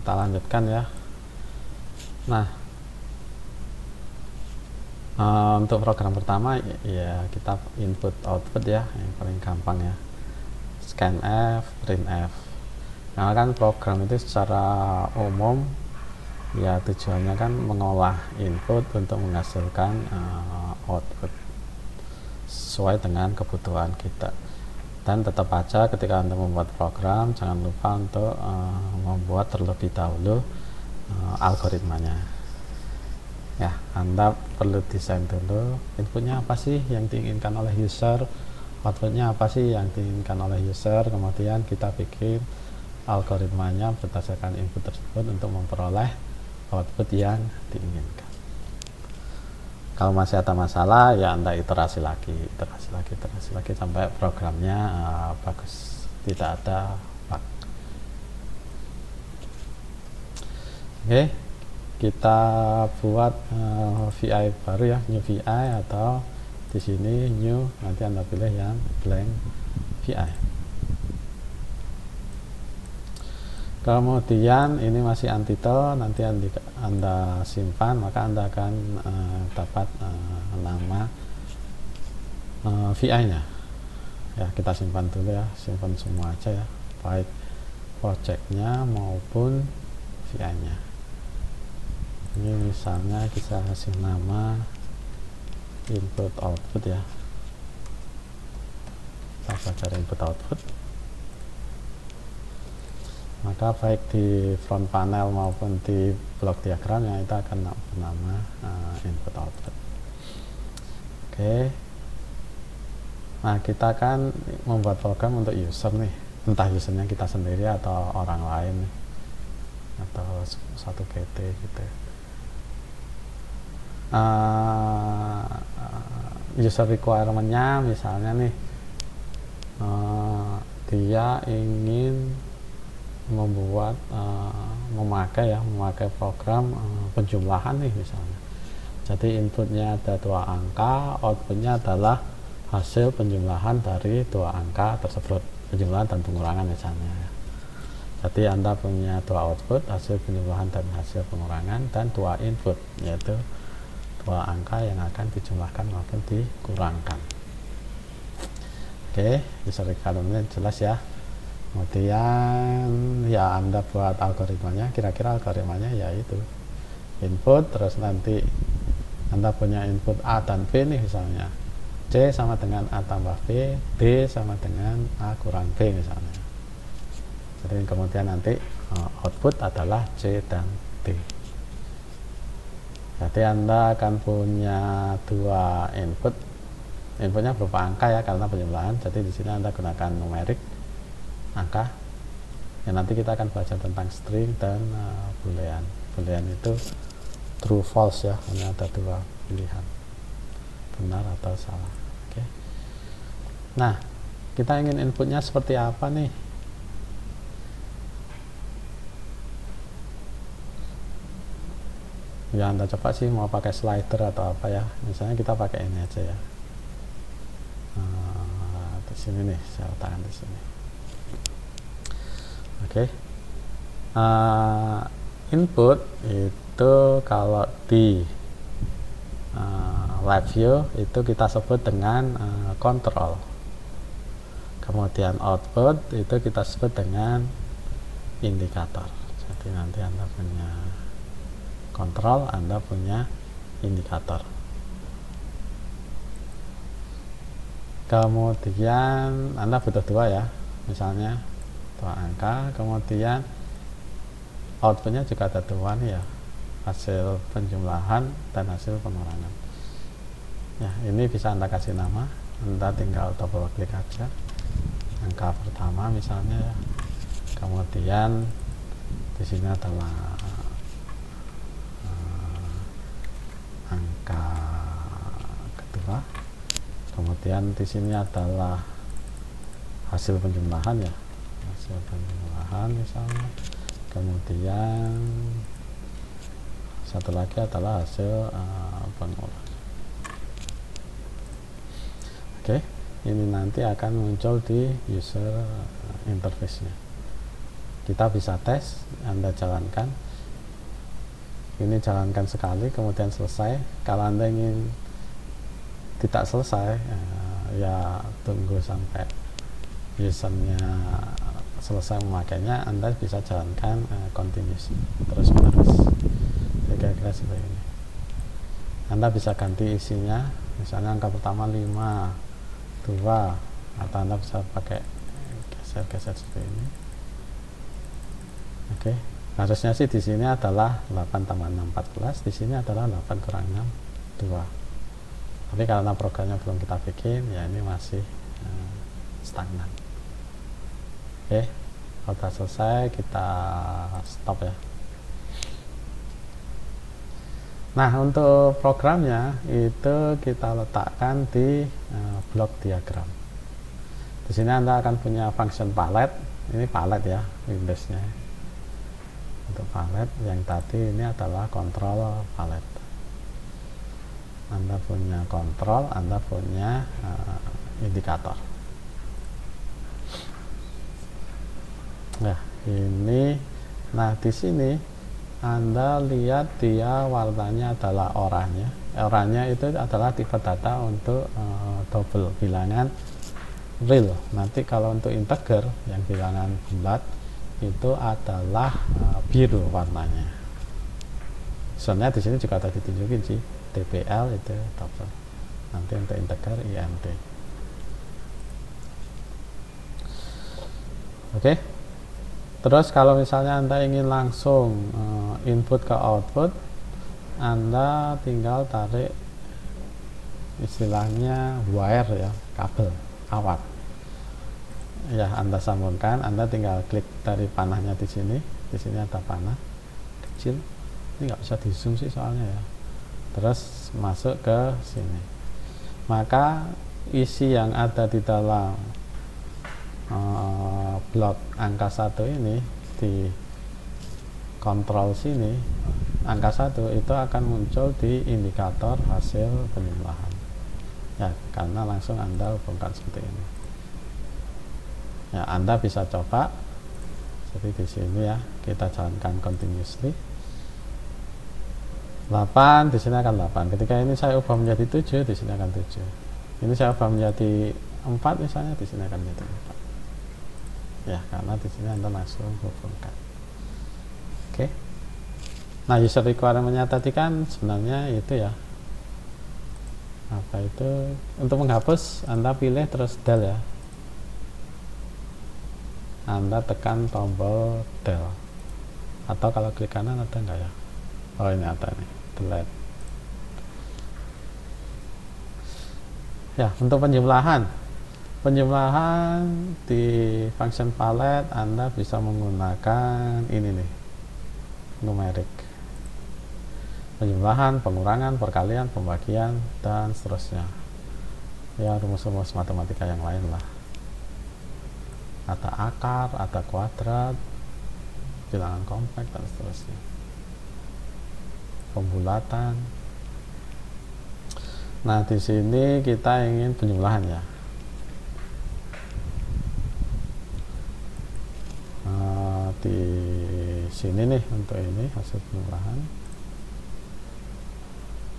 kita lanjutkan ya. Nah, untuk program pertama ya kita input output ya, yang paling gampang ya, scanf, printf. Nah kan program itu secara umum ya tujuannya kan mengolah input untuk menghasilkan output sesuai dengan kebutuhan kita. Dan tetap aja ketika Anda membuat program, jangan lupa untuk membuat terlebih dahulu algoritmanya ya. Anda perlu desain dulu inputnya apa sih yang diinginkan oleh user, outputnya apa sih yang diinginkan oleh user, kemudian kita bikin algoritmanya berdasarkan input tersebut untuk memperoleh output yang diinginkan. Kalau masih ada masalah ya Anda iterasi lagi sampai programnya bagus, tidak ada bug. Oke, kita buat VI baru ya, new VI, atau di sini new, nanti Anda pilih yang blank VI. Kemudian ini masih untitled, nanti Anda simpan, maka Anda akan dapat nama VI-nya. Ya, kita simpan dulu ya, simpan semua aja ya, baik project-nya maupun VI-nya. Ini misalnya kita kasih nama input output ya. Kita belajar input output. Maka baik di front panel maupun di blok diagramnya itu akan bernama input output. Oke. Nah, kita akan membuat program untuk user nih, entah usernya kita sendiri atau orang lain nih, atau satu PT gitu. User requirement-nya misalnya nih, dia ingin membuat memakai program penjumlahan nih misalnya. Jadi inputnya ada 2 angka, outputnya adalah hasil penjumlahan dari 2 angka tersebut, penjumlahan dan pengurangan misalnya. Jadi Anda punya 2 output, hasil penjumlahan dan hasil pengurangan, dan 2 input, yaitu 2 angka yang akan dijumlahkan maupun dikurangkan. Oke, user requirement jelas ya. Kemudian ya Anda buat algoritmanya, kira-kira algoritmanya yaitu input, terus nanti Anda punya input A dan B nih misalnya, C sama dengan A tambah B, D sama dengan A kurang B misalnya. Jadi kemudian nanti output adalah C dan D. Jadi Anda akan punya 2 input, inputnya berupa angka ya karena penjumlahan. Jadi di sini Anda gunakan numerik, angka. Ya, nanti kita akan belajar tentang string dan boolean. Boolean itu true false ya, hanya ada 2 pilihan, benar atau salah. Oke. Nah, kita ingin inputnya seperti apa nih? Ya Anda coba sih mau pakai slider atau apa ya. Misalnya kita pakai ini aja ya. Di sini nih, saya letakkan di sini. Oke. Input itu kalau di live view itu kita sebut dengan control. Kemudian output itu kita sebut dengan indikator. Jadi nanti Anda punya kontrol, Anda punya indikator. Kemudian Anda butuh 2 ya, misalnya 2 angka, kemudian outputnya juga ada 2 nih ya, hasil penjumlahan dan hasil pengurangan. Ya, ini bisa Anda kasih nama, Anda tinggal double klik aja, angka pertama misalnya ya, kemudian di sini adalah angka kedua, kemudian di sini adalah hasil penjumlahan ya, hasil penjumlahan misalnya, kemudian satu lagi adalah hasil pengurangan. Oke, ini nanti akan muncul di user interface-nya. kita bisa tes, Anda jalankan ini, jalankan sekali kemudian selesai. Kalau Anda ingin tidak selesai, ya tunggu sampai usernya selesai memakainya, Anda bisa jalankan continuous, terus menerus. Kira-kira seperti ini. Anda bisa ganti isinya, misalnya angka pertama 5, 2, atau Anda bisa pakai geser-geser seperti ini. Oke, harusnya sih di sini adalah 8 tambah 6 14, di sini adalah 8 kurang 6 2. Tapi karena programnya belum kita bikin, ya ini masih stagnan. Oke, kalau sudah selesai kita stop ya. Nah, untuk programnya itu kita letakkan di blok diagram. Di sini Anda akan punya function palette. Ini palette ya, Windowsnya. Untuk palette yang tadi ini adalah control palette. Anda punya kontrol, Anda punya indikator. Nah, ini, nah di sini Anda lihat dia warnanya adalah oranye. Oranye itu adalah tipe data untuk double bilangan real. Nanti kalau untuk integer yang bilangan bulat itu adalah biru warnanya. Soalnya di sini juga tadi ditunjukin sih, TPL itu double. Nanti untuk integer INT. Oke. Terus kalau misalnya Anda ingin langsung input ke output, Anda tinggal tarik istilahnya wire ya, kabel kawat. Ya, Anda sambungkan, Anda tinggal klik dari panahnya di sini. Di sini ada panah kecil. Ini nggak bisa di zoom sih soalnya ya. Terus masuk ke sini. Maka isi yang ada di dalam blok angka 1 ini di kontrol sini, angka 1 itu akan muncul di indikator hasil penjumlahan ya, karena langsung Anda hubungkan seperti ini ya. Anda bisa coba seperti di sini ya, kita jalankan continuously 8, di sini akan 8. Ketika ini saya ubah menjadi 7, di sini akan 7. Ini saya ubah menjadi 4 misalnya, di sini akan menjadi 4 ya, karena di sini Anda langsung hubungkan. Oke. Nah, user requirement-nya tadi kan sebenarnya itu ya, apa itu, untuk menghapus Anda pilih terus del ya, Anda tekan tombol del, atau kalau klik kanan ada enggak ya, oh ini ada nih, delete ya. Untuk penjumlahan di function palette Anda bisa menggunakan ini nih, numerik, penjumlahan, pengurangan, perkalian, pembagian, dan seterusnya ya, rumus-rumus matematika yang lain lah. Ada akar, ada kuadrat, bilangan kompleks, dan seterusnya, pembulatan. Nah, di sini kita ingin penjumlahan ya. Di sini nih untuk ini hasil penjumlahan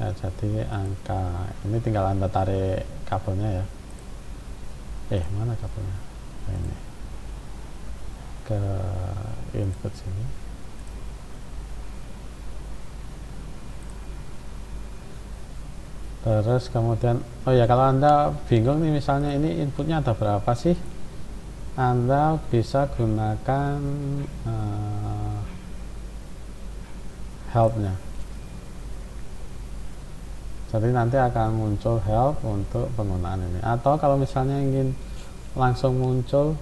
ya, jadi angka ini tinggal Anda tarik kabelnya ya, mana kabelnya, nah, ini ke input sini. Terus kemudian, oh ya, kalau Anda bingung nih misalnya ini inputnya ada berapa sih, Anda bisa gunakan help-nya. Jadi nanti akan muncul help untuk penggunaan ini. Atau kalau misalnya ingin langsung muncul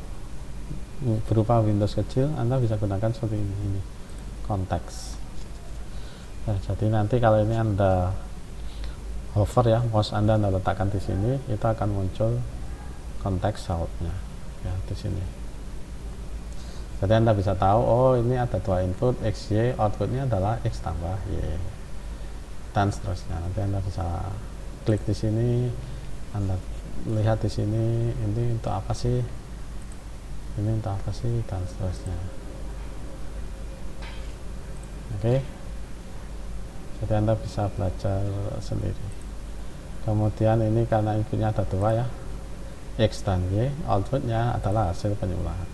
berupa Windows kecil, Anda bisa gunakan seperti ini konteks. Nah, jadi nanti kalau ini Anda hover ya, mouse Anda letakkan di sini, itu akan muncul konteks help-nya ya di sini. Jadi Anda bisa tahu, oh ini ada 2 input X, Y, outputnya adalah X tambah Y, dan seterusnya. Nanti Anda bisa klik di sini, Anda lihat di sini, ini untuk apa sih, ini untuk apa sih, dan seterusnya. Oke, jadi Anda bisa belajar sendiri. Kemudian ini karena inputnya ada dua ya, X dan Y, outputnya adalah hasil penjumlahan.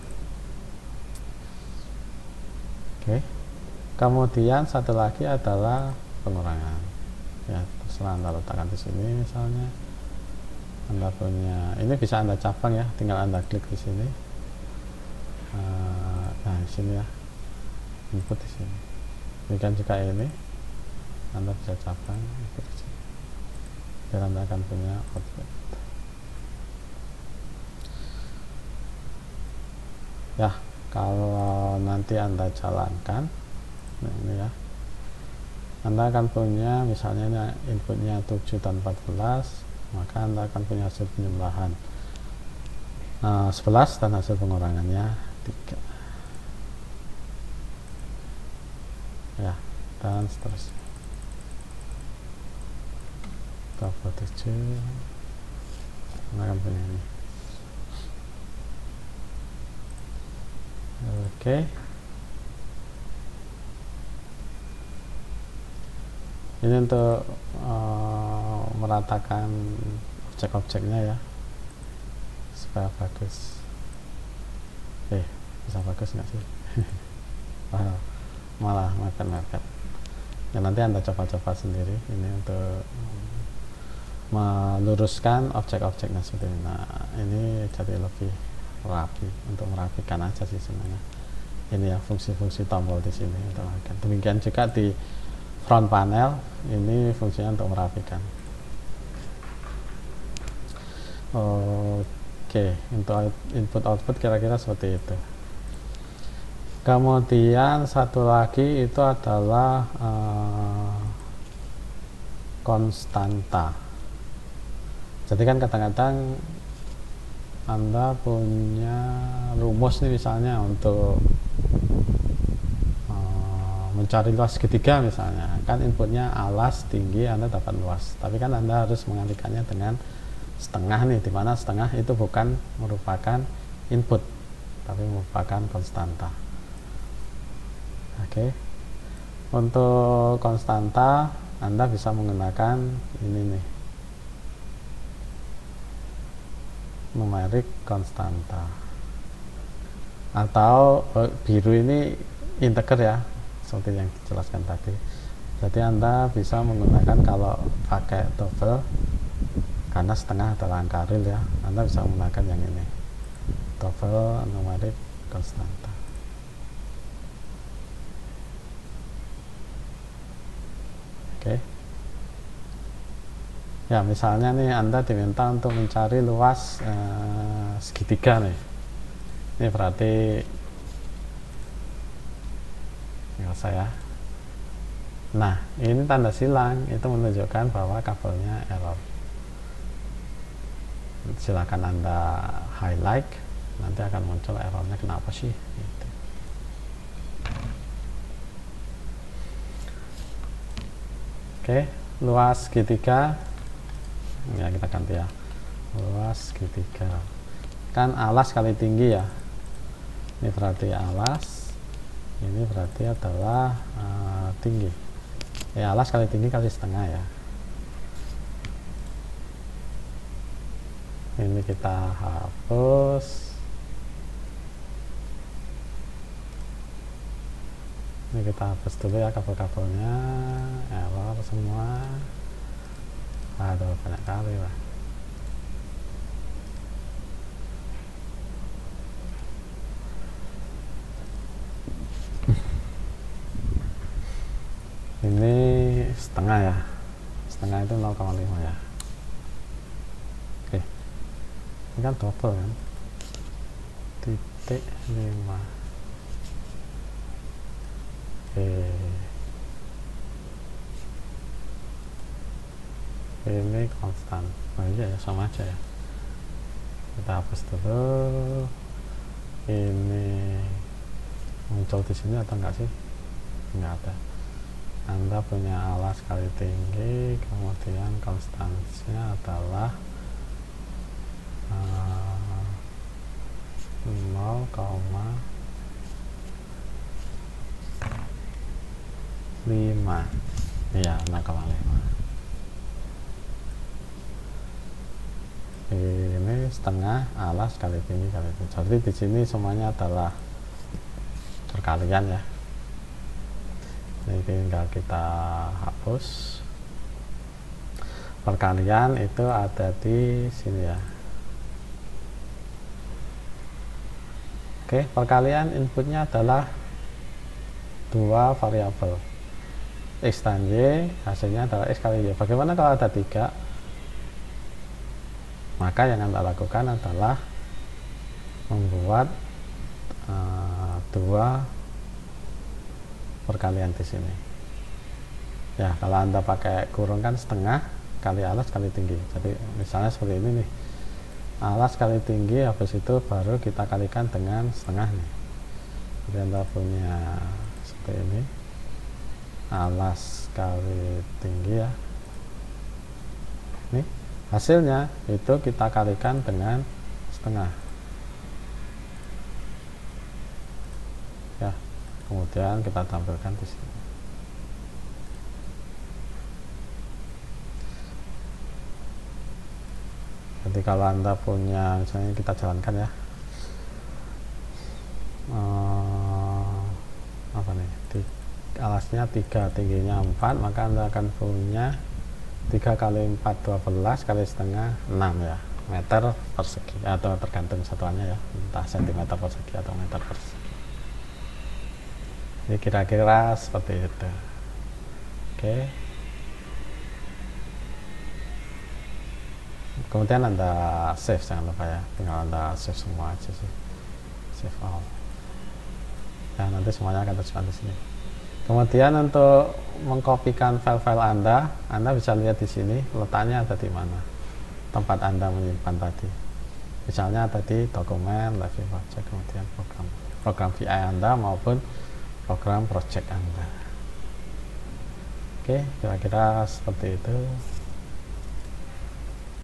Oke, kemudian satu lagi adalah pengurangan ya, terserah Anda letakkan di sini. Misalnya Anda punya, ini bisa Anda cabang ya, tinggal Anda klik di sini. Nah di sini ya, input di sini. Demikian juga ini, Anda bisa cabang input di sini, biar Anda akan punya output. Ya, kalau nanti Anda jalankan, nah ini ya, Anda akan punya misalnya ini inputnya 7 dan 14, maka Anda akan punya hasil penjumlahan 11 dan hasil pengurangannya 3 ya, dan seterusnya. 27 Anda akan punya ini. Oke, ini untuk meratakan objek-objeknya ya, supaya bagus. Bisa bagus nggak sih? malah mepet-mepet ya, nanti Anda coba-coba sendiri ini untuk meluruskan objek-objeknya seperti ini. Nah ini jadi lebih rapi, untuk merapikan aja sih sebenarnya. Ini ya fungsi-fungsi tombol di sini untuk merapikan. Demikian juga di front panel, ini fungsinya untuk merapikan. Oke, untuk input output kira-kira seperti itu. Kemudian satu lagi itu adalah konstanta. Jadi kan kadang-kadang Anda punya rumus nih misalnya untuk mencari luas segitiga misalnya, kan inputnya alas tinggi, Anda dapat luas, tapi kan Anda harus mengalihkannya dengan setengah nih, dimana setengah itu bukan merupakan input tapi merupakan konstanta. Oke, untuk konstanta Anda bisa menggunakan ini nih, numerik konstanta, atau biru ini integer ya, seperti yang dijelaskan tadi. Jadi Anda bisa menggunakan, kalau pakai double karena setengah adalah angka real ya, Anda bisa menggunakan yang ini, double numerik konstanta. Oke. Ya, misalnya nih Anda diminta untuk mencari luas segitiga nih. Ini berarti nggak usah ya. Nah, ini tanda silang, itu menunjukkan bahwa kabelnya error. Silakan Anda highlight, nanti akan muncul errornya kenapa sih gitu. Oke, luas segitiga ya, kita ganti ya, luas segitiga kan alas kali tinggi ya, ini berarti alas, ini berarti adalah tinggi ya, alas kali tinggi kali setengah ya. Ini kita hapus, ini kita hapus dulu ya kabel-kabelnya, error semua. Aduh, banyak kali lah. Ini setengah ya, setengah itu 0,5 ya. Oke, ini kan double kan, titik 5. Oke, ini konstan. Oh iya ya, sama aja ya, kita hapus dulu. Ini muncul di sini atau enggak sih? Enggak ada. Anda punya alas kali tinggi, kemudian konstansinya adalah 0, 5, iya 0,5. Ini setengah alas kali tinggi kali tinggi. Jadi di sini semuanya adalah perkalian ya. Ini tinggal kita hapus. Perkalian itu ada di sini ya. Oke, perkalian inputnya adalah dua variabel, x dan y, hasilnya adalah x kali y. Bagaimana kalau ada 3? Maka yang Anda lakukan adalah membuat dua perkalian di sini. Ya, kalau Anda pakai kurung kan setengah kali alas kali tinggi. Jadi misalnya seperti ini nih. Alas kali tinggi, habis itu baru kita kalikan dengan setengah nih. Jadi Anda punya seperti ini. Alas kali tinggi ya. Nih. Hasilnya itu kita kalikan dengan setengah ya, kemudian kita tampilkan di sini. Jadi kalau Anda punya, misalnya kita jalankan ya, apa nih, alasnya 3, tingginya 4, maka Anda akan punya 3 kali 4 12 kali setengah 6 ya, meter persegi, atau tergantung satuannya ya, entah sentimeter persegi atau meter persegi. Ini kira-kira seperti itu. Oke, kemudian Anda save, jangan lupa ya, tinggal Anda save semua aja sih, save all ya, nanti semuanya akan tersimpan di sini. Kemudian untuk mengkopikan file-file Anda bisa lihat di sini letaknya ada di mana, tempat Anda menyimpan tadi. Misalnya ada di dokumen, live project, kemudian program VI Anda maupun program project Anda. Oke, kira-kira seperti itu.